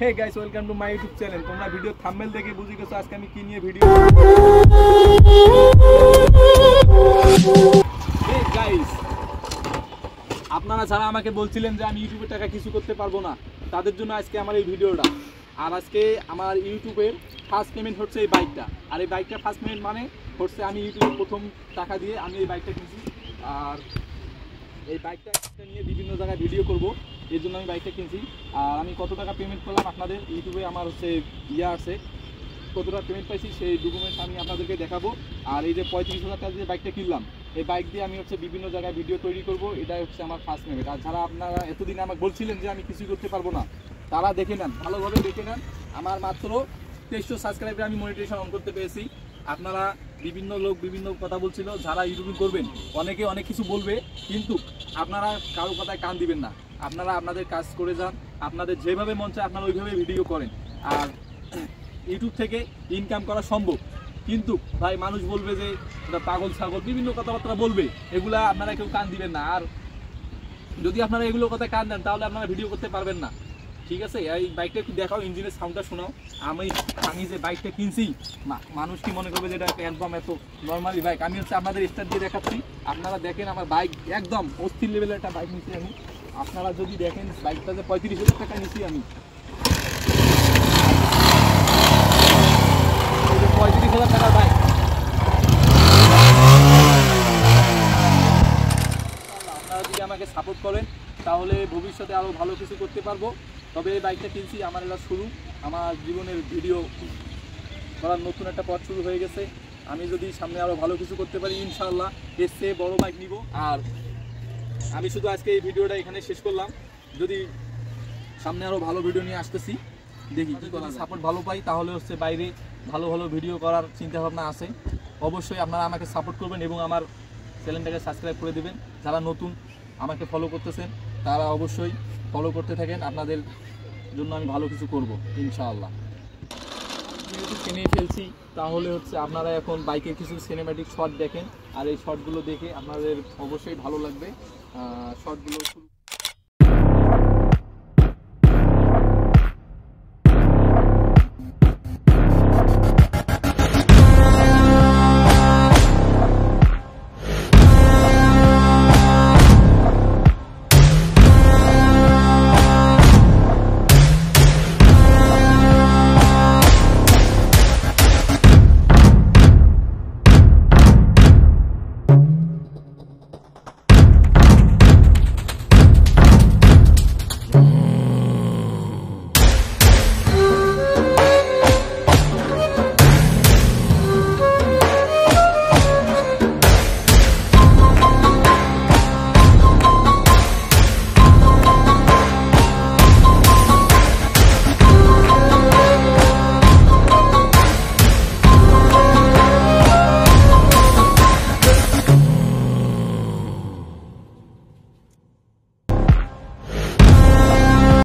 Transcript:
Hey guys, welcome to my YouTube channel. তোমরা video thumbnail দেখে বুঝে গেছো আজকে আমি কি নিয়ে ভিডিও। হে গাইস, আপনারা যারা আমাকে বলছিলেন যে আমি ইউটিউবে টাকা কিছু করতে পারবো না, তাদের জন্য আজকে আমার এই ভিডিওটা। আর আজকে আমার ইউটিউবের ফার্স্ট পেমেন্ট হচ্ছে এই বাইকটা। আর এই বাইকটা ফার্স্ট পেমেন্ট মানে হচ্ছে আমি ইউটিউবে প্রথম টাকা দিয়ে আমি এই বাইকটা কিনছি। আর এই বাইকটা নিয়ে বিভিন্ন জায়গায় ভিডিও করব, এর জন্য আমি বাইকটা কিনছি। আর আমি কত টাকা পেমেন্ট করলাম আপনাদের ইউটিউবে আমার হচ্ছে আছে, কত টাকা পেমেন্ট পাইছি সেই ডকুমেন্টস আমি আপনাদেরকে দেখাবো। আর এই যে 35,000 টাকা দিয়ে বাইকটা কিনলাম, এই বাইক দিয়ে আমি হচ্ছে বিভিন্ন জায়গায় ভিডিও তৈরি করব, এটাই হচ্ছে আমার ফার্স্ট পেমেন্ট। আর যারা আপনারা এতদিন আমাকে বলছিলেন যে আমি কিছুই করতে পারবো না, তারা দেখে নেন, ভালোভাবে দেখে নেন। আমার মাত্র 2300 সাবস্ক্রাইবার আমি মনিটাইজেশন অন করতে পেরেছি। আপনারা বিভিন্ন লোক বিভিন্ন কথা বলছিল, যারা ইউটিউবিং করবেন অনেকে অনেক কিছু বলবে, কিন্তু আপনারা কারো কথায় কান দিবেন না। আপনারা আপনাদের কাজ করে যান, আপনাদের যেভাবে মন চায় আপনারা ওইভাবে ভিডিও করেন। আর ইউটিউব থেকে ইনকাম করা সম্ভব, কিন্তু ভাই মানুষ বলবে যে এটা পাগল ছাগল, বিভিন্ন কথাবার্তা বলবে, এগুলা আপনারা কেউ কান দিবেন না। আর যদি আপনারা এগুলো কথায় কান দেন তাহলে আপনারা ভিডিও করতে পারবেন না, ঠিক আছে? এই বাইকটা একটু দেখাও, ইঞ্জিনের সাউন্ডটা শোনাও। আমি যে বাইকটা কিনছি, মানুষ কি মনে করবে যে এটা একদম এত নর্মালি বাইক? আমি হচ্ছে আপনাদের স্টার্ট দিয়ে দেখাচ্ছি, আপনারা দেখেন আমার বাইক একদম অস্থির লেভেলের একটা বাইক নিচ্ছি আমি। আপনারা যদি দেখেন বাইকটা যে 35,000 টাকা নিচ্ছি আমি, 35,000 টাকার বাইক। আপনারা যদি আমাকে সাপোর্ট করেন তাহলে ভবিষ্যতে আরও ভালো কিছু করতে পারবো। তবে এই বাইকটা কিনছি, আমার এটা শুরু, আমার জীবনের ভিডিও করার নতুন একটা পথ শুরু হয়ে গেছে। আমি যদি সামনে আরও ভালো কিছু করতে পারি ইনশাআল্লাহ এর চেয়ে বড় বাইক নিব। আর আমি শুধু আজকে এই ভিডিওটা এখানে শেষ করলাম, যদি সামনে আরও ভালো ভিডিও নিয়ে আসতেছি, দেখি কী করা, সাপোর্ট ভালো পাই তাহলে হচ্ছে বাইরে ভালো ভালো ভিডিও করার চিন্তাভাবনা আছে। অবশ্যই আপনারা আমাকে সাপোর্ট করবেন এবং আমার চ্যানেলটাকে সাবস্ক্রাইব করে দেবেন। যারা নতুন আমাকে ফলো করতেছেন তারা অবশ্যই ফলো করতে থাকেন, আপনাদের জন্য আমি ভালো কিছু করব ইনশাআল্লাহ। যেহেতু কিনে ফেলছি তাহলে হচ্ছে আপনারা এখন বাইকের কিছু সিনেম্যাটিক শট দেখেন, আর এই শটগুলো দেখে আপনাদের অবশ্যই ভালো লাগবে। শটগুলো